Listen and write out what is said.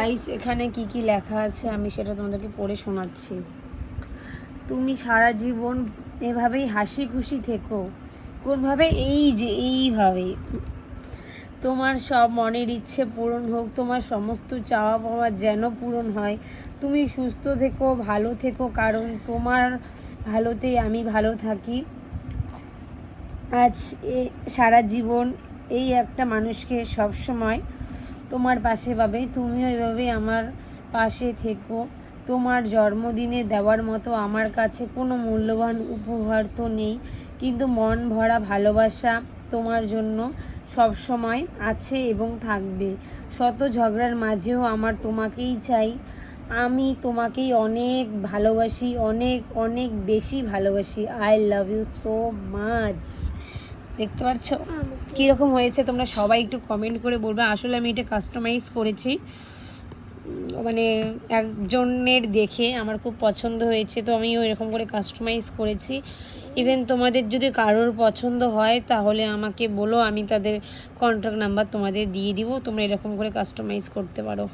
Guys এখানে কি কি লেখা আছে আমি সেটা তোমাদেরকে পড়ে শোনাচ্ছি। তুমি সারা জীবন এভাবেই হাসি খুশি থেকো। কোনভাবে? এই যে এইভাবে তোমার সব মনের ইচ্ছে পূরণ হোক, তোমার সমস্ত চাওয়া পাওয়া যেন পূরণ হয়। তুমি সুস্থ থেকো, ভালো থেকো, কারণ তোমার ভালোতেই আমি ভালো থাকি। আজ সারা জীবন এই একটা মানুষকে সব সময় তোমার পাশে পাবে, তুমিও এভাবে আমার পাশে থেকো। তোমার জন্মদিনে দেওয়ার মতো আমার কাছে কোনো মূল্যবান উপহার তো নেই, কিন্তু মন ভরা ভালোবাসা তোমার জন্য সব সময় আছে এবং থাকবে। শত ঝগড়ার মাঝেও আমার তোমাকেই চাই। আমি তোমাকেই অনেক ভালোবাসি, অনেক অনেক বেশি ভালোবাসি। I love you so much. দেখতে পাচ্ছ কীরকম হয়েছে? তোমরা সবাই একটু কমেন্ট করে বলবে। আসলে আমি এটা কাস্টমাইজ করেছি, মানে একজনের দেখে আমার খুব পছন্দ হয়েছে, তো আমি এরকম করে কাস্টমাইজ করেছি। ইভেন তোমাদের যদি কারোর পছন্দ হয় তাহলে আমাকে বলো, আমি তাদের কন্ট্যাক্ট নাম্বার তোমাদের দিয়ে দিব, তোমরা এরকম করে কাস্টমাইজ করতে পারো।